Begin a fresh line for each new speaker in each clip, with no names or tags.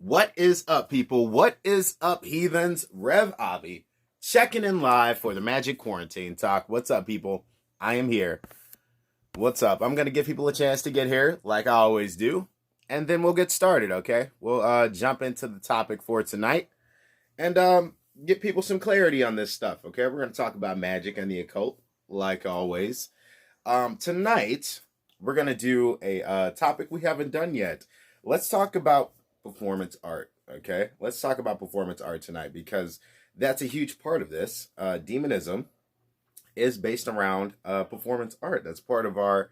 What is up, people? What is up, heathens? Rev Avi checking in live for the Magic Quarantine Talk. What's up, people? I am here. What's up? I'm going to give people a chance to get here, like I always do, and then we'll get started, okay? We'll jump into the topic for tonight and get people some clarity on this stuff, okay? We're going to talk about magic and the occult, like always. Tonight, we're going to do a topic we haven't done yet. Let's talk about performance art, okay? Let's talk about performance art tonight because that's a huge part of this. Demonism is based around performance art. That's part of our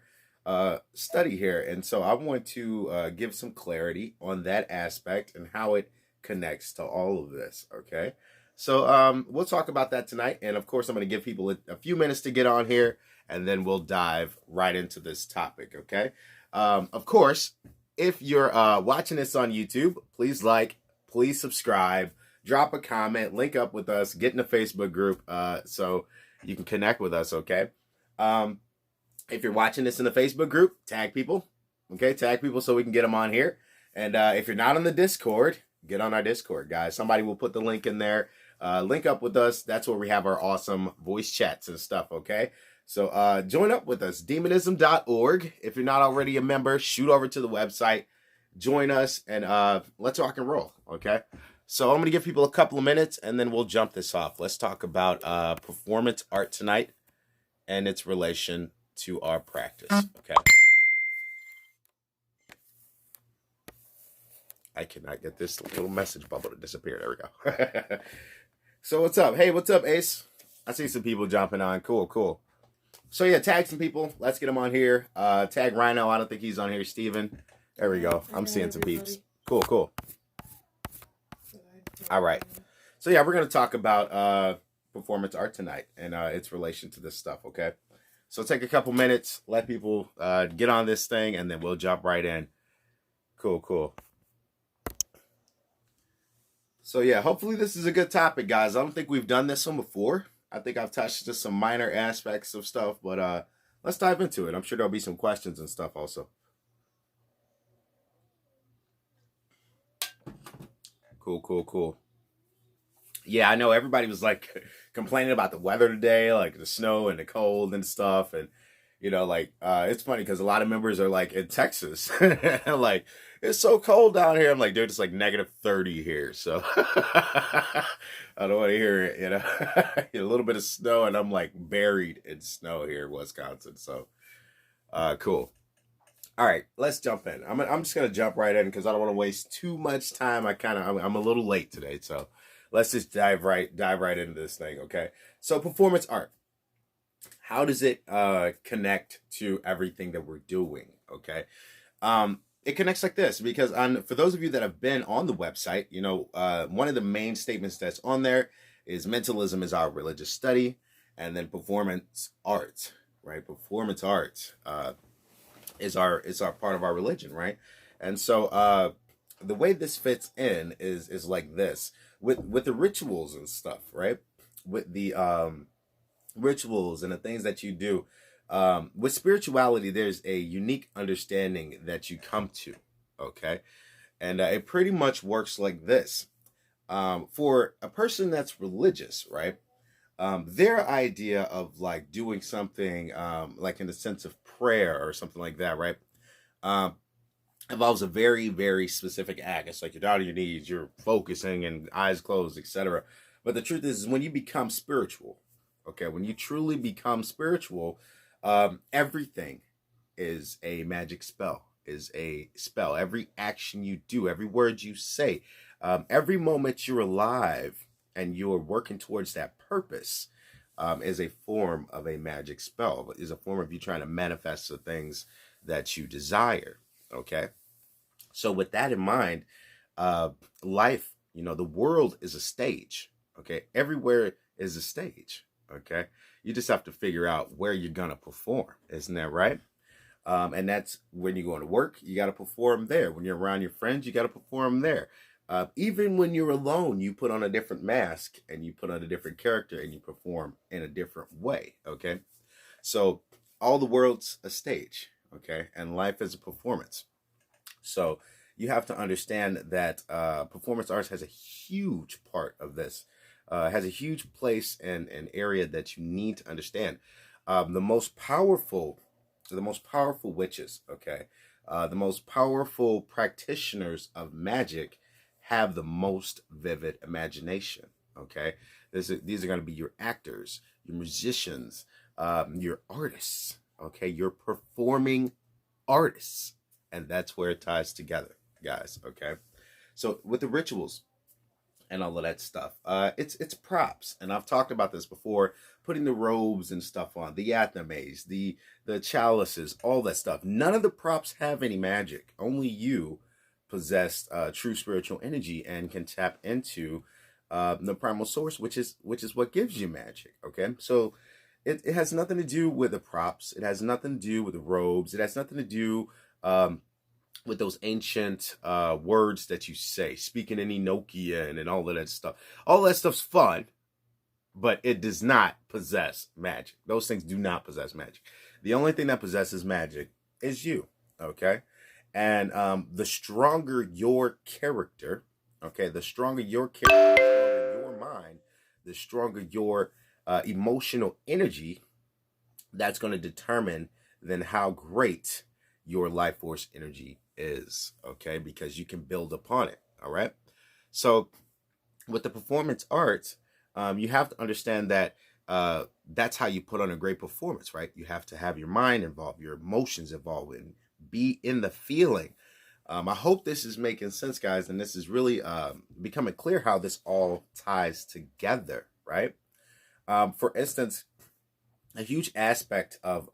study here. And so I want to give some clarity on that aspect and how it connects to all of this, okay? So we'll talk about that tonight. And of course, I'm going to give people a few minutes to get on here, and then we'll dive right into this topic, okay? Of course, if you're watching this on YouTube, please like, please subscribe, drop a comment, link up with us, get in the Facebook group so you can connect with us, okay? If you're watching this in the Facebook group, tag people, okay? Tag people so we can get them on here. And if you're not on the Discord, get on our Discord, guys. Somebody will put the link in there. Link up with us. That's where we have our awesome voice chats and stuff, okay? So join up with us, demonism.org. If you're not already a member, shoot over to the website, join us, and let's rock and roll, okay? So I'm going to give people a couple of minutes, and then we'll jump this off. Let's talk about performance art tonight and its relation to our practice, okay? I cannot get this little message bubble to disappear. There we go. So what's up? Hey, what's up, Ace? I see some people jumping on. Cool. So yeah, tag some people. Let's get them on here. Tag Rhino. I don't think he's on here. Steven. There we go. I'm seeing some peeps. Cool. All right. So yeah, we're going to talk about performance art tonight and its relation to this stuff, okay? So take a couple minutes, let people get on this thing, and then we'll jump right in. Cool. So yeah, hopefully this is a good topic, guys. I don't think we've done this one before. I think I've touched just some minor aspects of stuff, but let's dive into it. I'm sure there'll be some questions and stuff also. Cool. Yeah, I know everybody was like complaining about the weather today, like the snow and the cold and stuff. And, you know, like, it's funny because a lot of members are like in Texas. Like, it's so cold down here. I'm like, dude, it's like negative 30 here. So I don't want to hear it, you know. A little bit of snow, and I'm like buried in snow here in Wisconsin. So cool. All right, let's jump in. I'm just gonna jump right in because I don't want to waste too much time. I'm a little late today, so let's just dive right into this thing, okay? So performance art, how does it connect to everything that we're doing, okay? It connects like this because for those of you that have been on the website, you know, one of the main statements that's on there is mentalism is our religious study, and then performance art, right? Performance art is our part of our religion, right? And so the way this fits in is like this with the rituals and stuff, right? With the rituals and the things that you do. With spirituality, there's a unique understanding that you come to, okay? And it pretty much works like this. For a person that's religious, right? Their idea of like doing something like in the sense of prayer or something like that, right? Involves a very, very specific act. It's like you're down on your knees, you're focusing and eyes closed, etc. But the truth is when you become spiritual, okay, when you truly become spiritual, everything is a magic spell, is a spell. Every action you do, every word you say, every moment you're alive and you're working towards that purpose is a form of a magic spell, is a form of you trying to manifest the things that you desire, okay? So with that in mind, life, you know, the world is a stage, okay? Everywhere is a stage, okay? You just have to figure out where you're going to perform, isn't that right? And that's when you're going to work, you got to perform there. When you're around your friends, you got to perform there. Even when you're alone, you put on a different mask and you put on a different character and you perform in a different way, okay? So all the world's a stage, okay? And life is a performance. So you have to understand that performance arts has a huge part of this, has a huge place and an area that you need to understand. The most powerful, the most powerful witches, okay, the most powerful practitioners of magic have the most vivid imagination. Okay, these are going to be your actors, your musicians, your artists. Okay, your performing artists, and that's where it ties together, guys. Okay, so with the rituals and all of that stuff, it's props, and I've talked about this before. Putting the robes and stuff on, the athame, the chalices, all that stuff. None of the props have any magic. Only you possess true spiritual energy and can tap into the primal source, which is what gives you magic. Okay, so it has nothing to do with the props. It has nothing to do with the robes. It has nothing to do with those ancient words that you say, speaking in Enochian and all of that stuff. All that stuff's fun, but it does not possess magic. Those things do not possess magic. The only thing that possesses magic is you. Okay, and the stronger your character, okay, the stronger your character, the stronger your mind, the stronger your emotional energy, that's going to determine then how great your life force energy is, okay, because you can build upon it. All right, so with the performance arts, you have to understand that that's how you put on a great performance, right? You have to have your mind involved, your emotions involved, and be in the feeling. I hope this is making sense, guys, and this is really becoming clear how this all ties together, right? For instance, a huge aspect of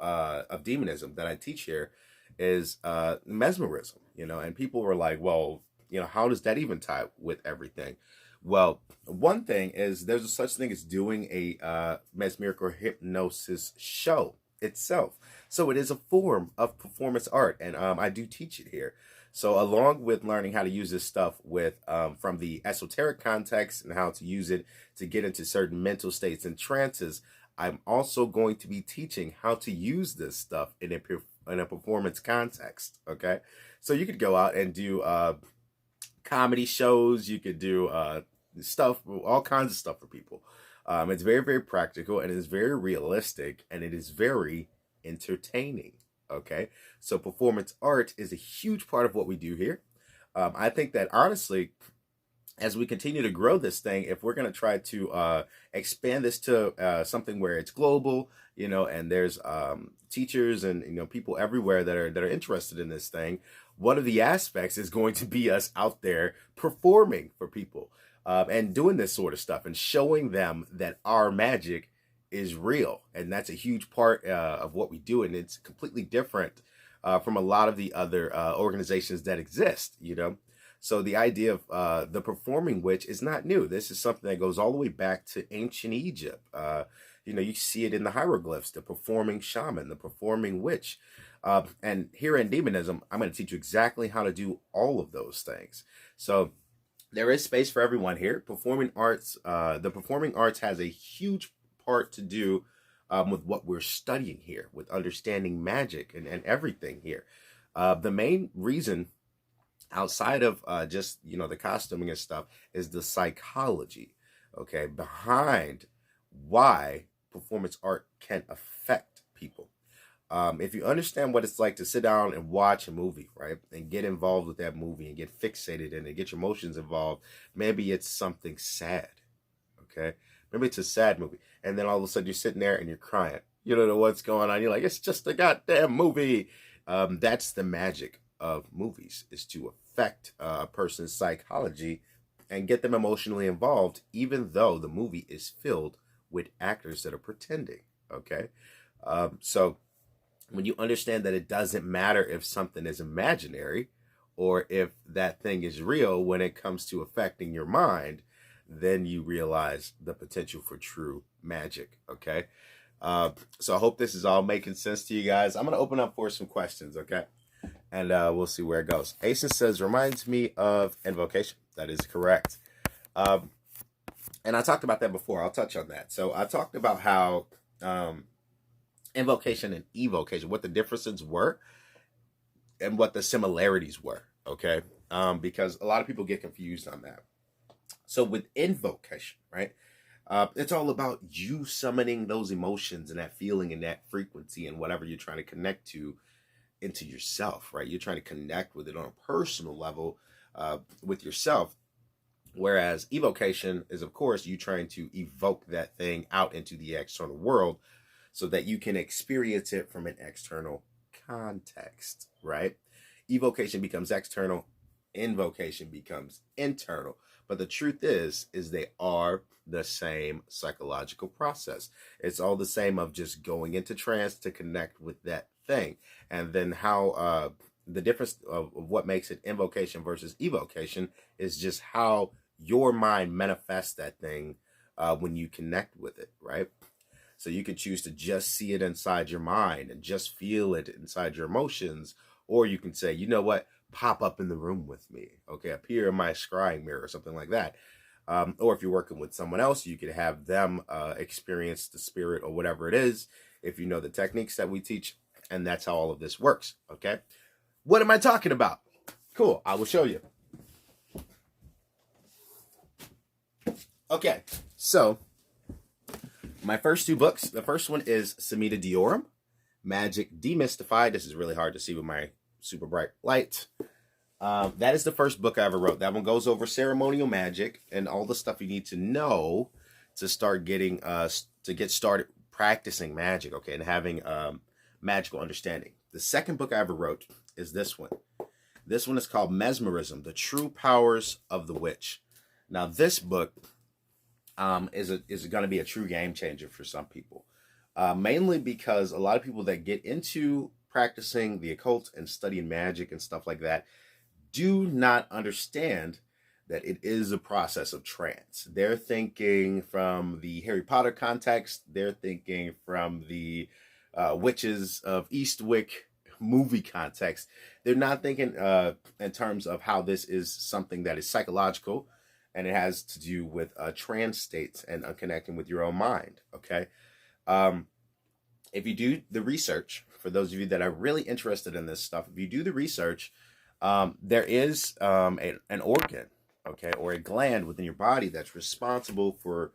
demonism that I teach here is mesmerism, and people were like, well, how does that even tie with everything? Well, one thing is there's a such thing as doing a mesmeric or hypnosis show itself. So it is a form of performance art, and I do teach it here. So along with learning how to use this stuff with from the esoteric context and how to use it to get into certain mental states and trances, I'm also going to be teaching how to use this stuff in a performance context. Okay, so you could go out and do comedy shows. You could do stuff, all kinds of stuff for people. It's very, very practical, and it is very realistic, and it is very entertaining. Okay, so performance art is a huge part of what we do here. I think that honestly, as we continue to grow this thing, if we're going to try to expand this to something where it's global, and there's teachers and people everywhere that are interested in this thing, one of the aspects is going to be us out there performing for people and doing this sort of stuff and showing them that our magic is real, and that's a huge part of what we do, and it's completely different from a lot of the other organizations that exist. So the idea of the performing witch is not new. This is something that goes all the way back to ancient Egypt. You see it in the hieroglyphs, the performing shaman, the performing witch. And here in demonism, I'm going to teach you exactly how to do all of those things. So there is space for everyone here. Performing arts, the performing arts has a huge part to do with what we're studying here, with understanding magic and everything here. The main reason outside of just the costuming and stuff is the psychology, okay, behind why performance art can affect people. If you understand what it's like to sit down and watch a movie, right, and get involved with that movie and get fixated in it, get your emotions involved, maybe it's something sad, okay, maybe it's a sad movie, and then all of a sudden you're sitting there and you're crying, you don't know what's going on, you're like, it's just a goddamn movie. That's the magic of movies, is to affect a person's psychology and get them emotionally involved, even though the movie is filled with actors that are pretending. Okay, so when you understand that it doesn't matter if something is imaginary or if that thing is real when it comes to affecting your mind, then you realize the potential for true magic. Okay, so I hope this is all making sense to you guys. I'm going to open up for some questions, okay? And we'll see where it goes. Asen says, reminds me of invocation. That is correct. And I talked about that before. I'll touch on that. So I talked about how invocation and evocation, what the differences were and what the similarities were, okay? because a lot of people get confused on that. So with invocation, right? It's all about you summoning those emotions and that feeling and that frequency and whatever you're trying to connect to into yourself, right? You're trying to connect with it on a personal level with yourself. Whereas evocation is, of course, you trying to evoke that thing out into the external world so that you can experience it from an external context, right? Evocation becomes external, invocation becomes internal. But the truth is they are the same psychological process. It's all the same of just going into trance to connect with that thing. And then how the difference of what makes it invocation versus evocation is just how your mind manifests that thing when you connect with it, right? So you could choose to just see it inside your mind and just feel it inside your emotions, or you can say, you know what, pop up in the room with me, okay, appear in my scrying mirror or something like that. Or if you're working with someone else, you could have them experience the spirit or whatever it is, if you know the techniques that we teach, and that's how all of this works, okay? What am I talking about? Cool, I will show you. Okay, so my first two books, the first one is Samhita Dioram, Magic Demystified. This is really hard to see with my super bright light. That is the first book I ever wrote. That one goes over ceremonial magic and all the stuff you need to know to start getting to get started practicing magic, okay, and having magical understanding. The second book I ever wrote is this one. This one is called Mesmerism: The True Powers of the Witch. Now, this book is going to be a true game changer for some people, mainly because a lot of people that get into practicing the occult and studying magic and stuff like that do not understand that it is a process of trance. They're thinking from the Harry Potter context. They're thinking from the Witches of Eastwick movie context. They're not thinking in terms of how this is something that is psychological, and it has to do with trance states and connecting with your own mind, okay? If you do the research, for those of you that are really interested in this stuff, if you do the research, there is an organ, okay, or a gland within your body that's responsible for,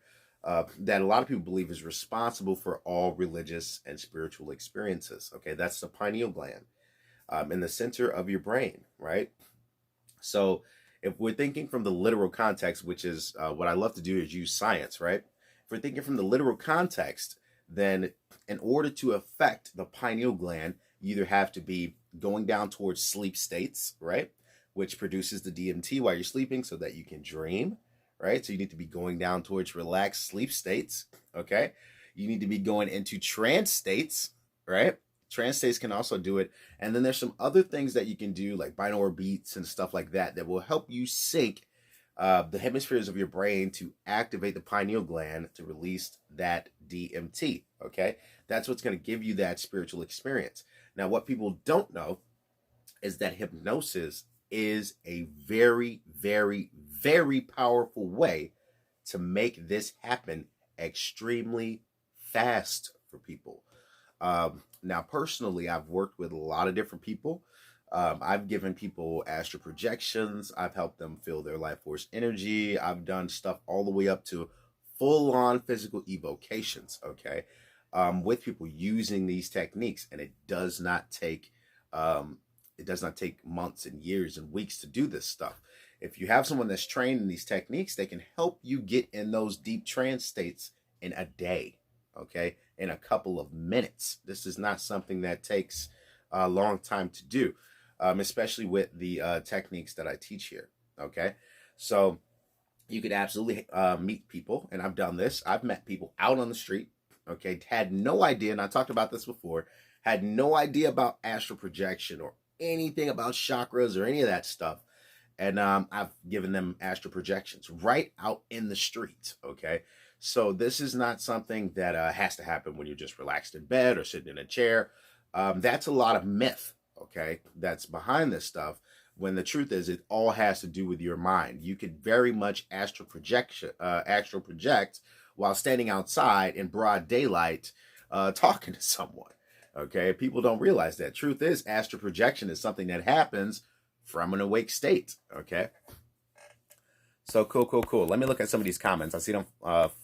that a lot of people believe is responsible for all religious and spiritual experiences, okay? That's the pineal gland in the center of your brain, right? So if we're thinking from the literal context, which is what I love to do is use science, right? If we're thinking from the literal context, then in order to affect the pineal gland, you either have to be going down towards sleep states, right? Which produces the DMT while you're sleeping so that you can dream, right? So you need to be going down towards relaxed sleep states, okay? You need to be going into trance states, right? Trance states can also do it. And then there's some other things that you can do, like binaural beats and stuff like that, that will help you sync the hemispheres of your brain to activate the pineal gland to release that DMT, okay? That's what's going to give you that spiritual experience. Now, what people don't know is that hypnosis is a very, very, very powerful way to make this happen extremely fast for people. Now, personally, I've worked with a lot of different people. I've given people astral projections. I've helped them feel their life force energy. I've done stuff all the way up to full-on physical evocations, okay, with people using these techniques. And it does not take months and years and weeks to do this stuff. If you have someone that's trained in these techniques, they can help you get in those deep trance states in a day, okay, in a couple of minutes. This is not something that takes a long time to do, especially with the techniques that I teach here, okay? So you could absolutely meet people, and I've done this. I've met people out on the street, okay, had no idea, and I talked about this before, had no idea about astral projection or anything about chakras or any of that stuff. And I've given them astral projections right out in the street, okay? So this is not something that has to happen when you're just relaxed in bed or sitting in a chair. That's a lot of myth, okay, that's behind this stuff, when the truth is it all has to do with your mind. You could very much astral project while standing outside in broad daylight talking to someone, okay? People don't realize that. Truth is, astral projection is something that happens from an awake state. Okay. So cool. Let me look at some of these comments. I see them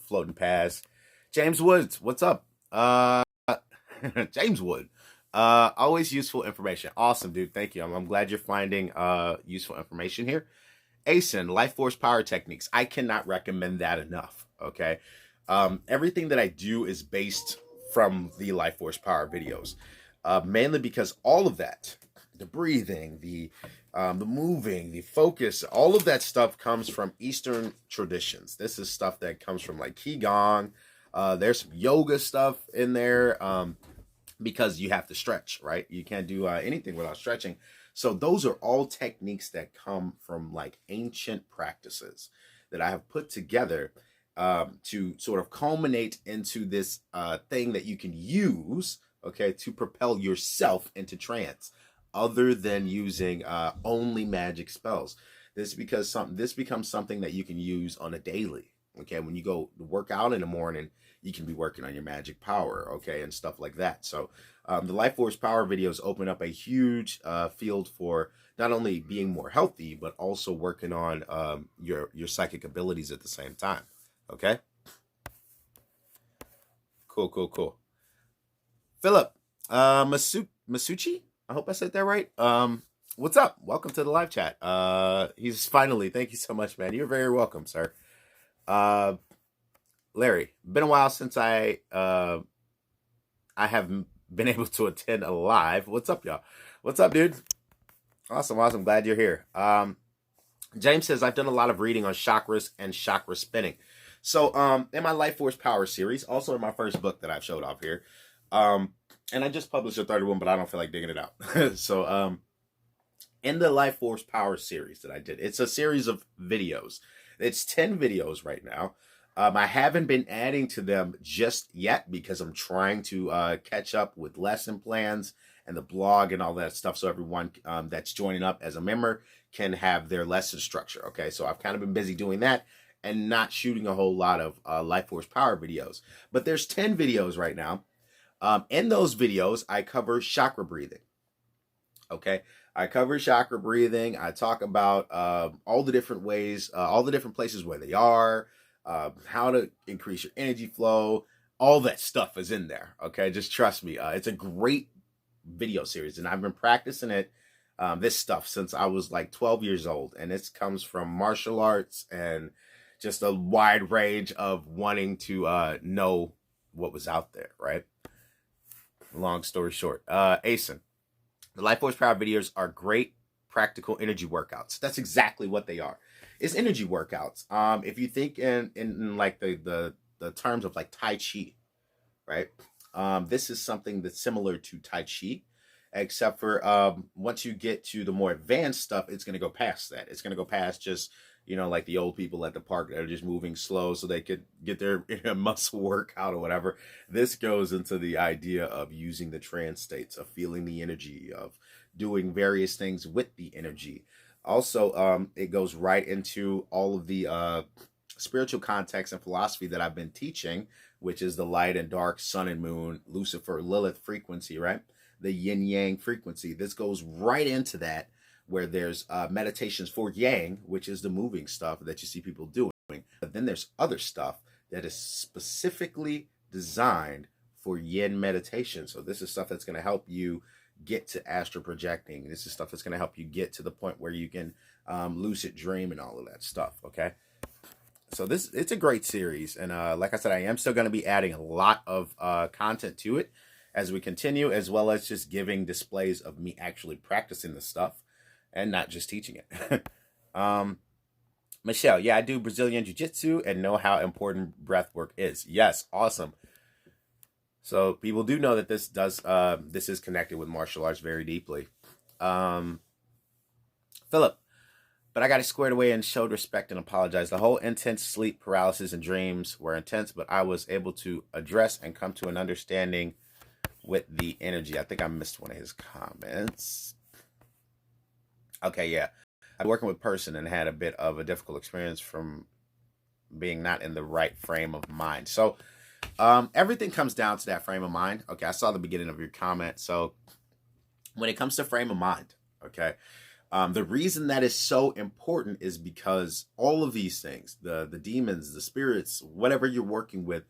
floating past. James Woods, what's up? James Wood. Always useful information. Awesome, dude. Thank you. I'm glad you're finding useful information here. ASIN, Life Force Power Techniques. I cannot recommend that enough. Okay. Everything that I do is based from the Life Force Power videos. Mainly because all of that, the breathing, the moving, the focus, all of that stuff comes from Eastern traditions. This is stuff that comes from like Qigong. There's some yoga stuff in there because you have to stretch, right? You can't do anything without stretching. So those are all techniques that come from like ancient practices that I have put together to sort of culminate into this thing that you can use, okay, to propel yourself into trance, other than using only magic spells. This becomes something that you can use on a daily. Okay, when you go work out in the morning, you can be working on your magic power, okay, and stuff like that. So the Life Force Power videos open up a huge field for not only being more healthy, but also working on your psychic abilities at the same time. Okay. Cool. Philip Masucci, I hope I said that right. What's up? Welcome to the live chat. He's finally, thank you so much, man. You're very welcome, sir. Larry, been a while since I have been able to attend a live. What's up, y'all? What's up, dude? Awesome. Glad you're here. James says, I've done a lot of reading on chakras and chakra spinning. So in my Life Force Power series, also in my first book that I've showed off here, and I just published a third one, but I don't feel like digging it out. So in the Life Force Power series that I did, it's a series of videos. It's 10 videos right now. I haven't been adding to them just yet because I'm trying to catch up with lesson plans and the blog and all that stuff, so everyone that's joining up as a member can have their lesson structure. Okay, so I've kind of been busy doing that and not shooting a whole lot of Life Force Power videos. But there's 10 videos right now. In those videos, I cover chakra breathing. Okay, I cover chakra breathing. I talk about all the different ways, all the different places where they are, how to increase your energy flow. All that stuff is in there. Okay, just trust me. It's a great video series, and I've been practicing it, this stuff, since I was like 12 years old. And it comes from martial arts and just a wide range of wanting to know what was out there, right? Long story short, ASIN. The Life Force Power videos are great practical energy workouts. That's exactly what they are. It's energy workouts. If you think in like the terms of like Tai Chi, right? This is something that's similar to Tai Chi, except for once you get to the more advanced stuff, it's going to go past that. It's going to go past just, like the old people at the park that are just moving slow so they could get their muscle workout or whatever. This goes into the idea of using the trance states, of feeling the energy, of doing various things with the energy. Also, it goes right into all of the spiritual context and philosophy that I've been teaching, which is the light and dark, sun and moon, Lucifer, Lilith frequency, right? The yin yang frequency. This goes right into that, where there's meditations for yang, which is the moving stuff that you see people doing. But then there's other stuff that is specifically designed for yin meditation. So this is stuff that's going to help you get to astral projecting. This is stuff that's going to help you get to the point where you can lucid dream and all of that stuff. Okay. So it's a great series. And like I said, I am still going to be adding a lot of content to it as we continue, as well as just giving displays of me actually practicing the stuff and not just teaching it. Michelle, yeah, I do Brazilian Jiu-Jitsu and know how important breath work is. Yes, awesome. So people do know that this is connected with martial arts very deeply. Philip, but I got it squared away and showed respect and apologized. The whole intense sleep paralysis and dreams were intense, but I was able to address and come to an understanding with the energy. I think I missed one of his comments. Okay, yeah. I'm working with a person and had a bit of a difficult experience from being not in the right frame of mind. So everything comes down to that frame of mind. Okay, I saw the beginning of your comment. So when it comes to frame of mind, okay, The reason that is so important is because all of these things, the demons, the spirits, whatever you're working with,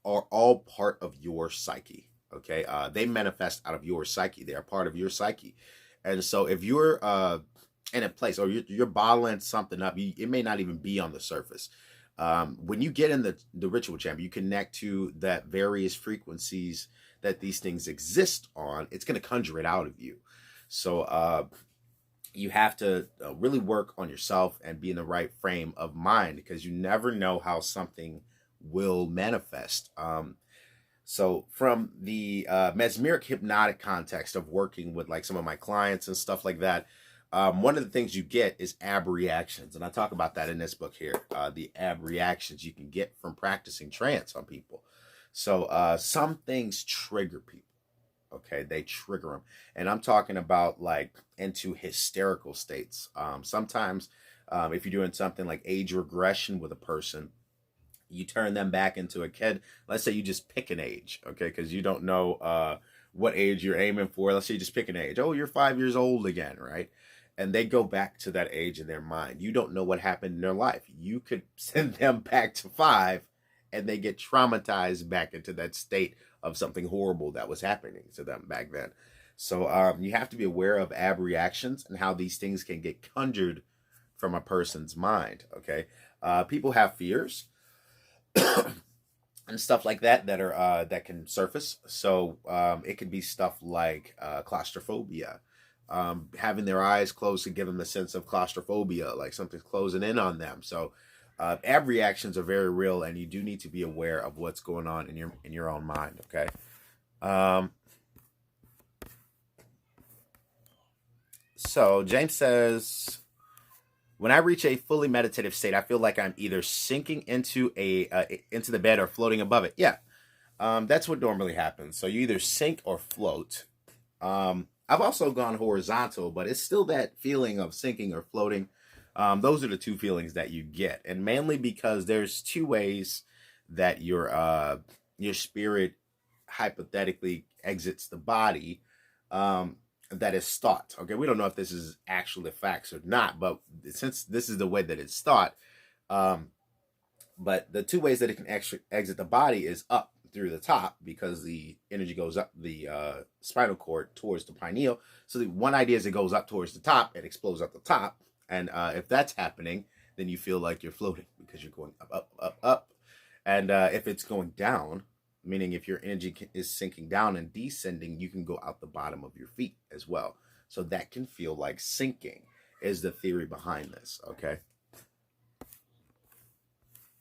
are all part of your psyche. Okay, they manifest out of your psyche. They are part of your psyche, and so if you're in a place or you're bottling something up, it may not even be on the surface. When you get in the ritual chamber, you connect to that various frequencies that these things exist on. It's going to conjure it out of you. So you have to really work on yourself and be in the right frame of mind, because you never know how something will manifest. So from the mesmeric hypnotic context of working with like some of my clients and stuff like that, one of the things you get is ab reactions. And I talk about that in this book here, the ab reactions you can get from practicing trance on people. So some things trigger people. Okay, they trigger them, and I'm talking about like into hysterical states. Sometimes if you're doing something like age regression with a person, you turn them back into a kid. Let's say you just pick an age, okay, because you don't know what age you're aiming for. Let's say you just pick an age. Oh, you're 5 years old again, right? And they go back to that age in their mind. You don't know what happened in their life. You could send them back to 5, and they get traumatized back into that state of something horrible that was happening to them back then. So you have to be aware of ab reactions and how these things can get conjured from a person's mind. Okay, people have fears and stuff like that that are that can surface. So it could be stuff like claustrophobia. Having their eyes closed to give them a sense of claustrophobia, like something's closing in on them. So ab reactions are very real, and you do need to be aware of what's going on in your own mind. Okay. So James says, when I reach a fully meditative state, I feel like I'm either sinking into into the bed or floating above it. Yeah, that's what normally happens. So you either sink or float. I've also gone horizontal, but it's still that feeling of sinking or floating. Those are the two feelings that you get, and mainly because there's two ways that your spirit hypothetically exits the body. That is thought. Okay, we don't know if this is actually facts or not, but since this is the way that it's thought, but the two ways that it can exit the body is up through the top, because the energy goes up the spinal cord towards the pineal. So the one idea is it goes up towards the top, it explodes up the top, and if that's happening, then you feel like you're floating because you're going up, up, up, up. And if it's going down, meaning if your energy is sinking down and descending, you can go out the bottom of your feet as well. So that can feel like sinking, is the theory behind this. Okay.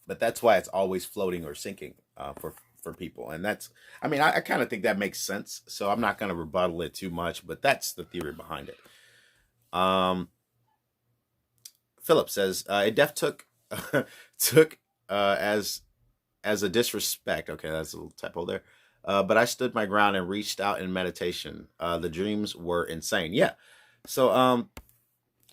But that's why it's always floating or sinking for people. And that's, I mean, I kind of think that makes sense. So I'm not going to rebuttal it too much, but that's the theory behind it. Philip says, it def took as a disrespect. Okay, that's a little typo there. But I stood my ground and reached out in meditation. The dreams were insane. Yeah. So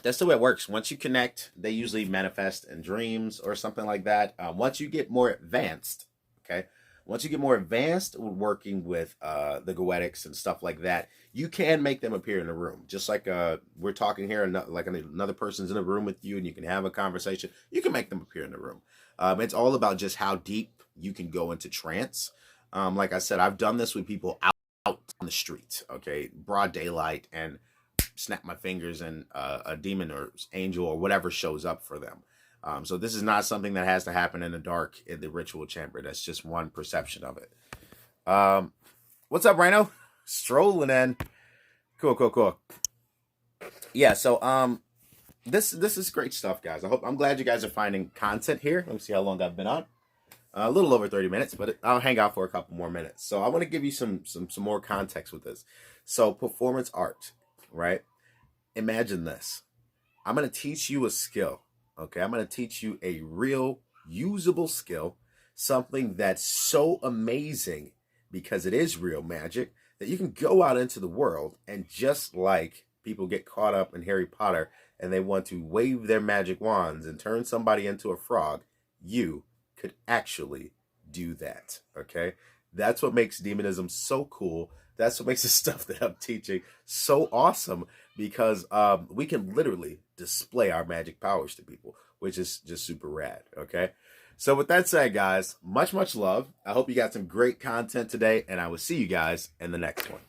that's the way it works. Once you connect, they usually manifest in dreams or something like that. Once you get more advanced, okay, once you get more advanced working with the goetics and stuff like that, you can make them appear in the room. Just like we're talking here, and like another person's in a room with you, and you can have a conversation. You can make them appear in the room. It's all about just how deep you can go into trance. Like I said, I've done this with people out on the street, okay, broad daylight, and snap my fingers and a demon or angel or whatever shows up for them. So this is not something that has to happen in the dark in the ritual chamber. That's just one perception of it. What's up, Rhino? Strolling in. Cool. Yeah, so this is great stuff, guys. I'm glad you guys are finding content here. Let me see how long I've been on. A little over 30 minutes, but I'll hang out for a couple more minutes. So I want to give you some more context with this. So performance art, right? Imagine this. I'm going to teach you a skill. Okay, I'm going to teach you a real usable skill, something that's so amazing because it is real magic that you can go out into the world, and just like people get caught up in Harry Potter and they want to wave their magic wands and turn somebody into a frog, you could actually do that. Okay, That's what makes demonism so cool. That's what makes the stuff that I'm teaching so awesome, because we can literally display our magic powers to people, which is just super rad. Okay. So with that said, guys, much love. I hope you got some great content today, and I will see you guys in the next one.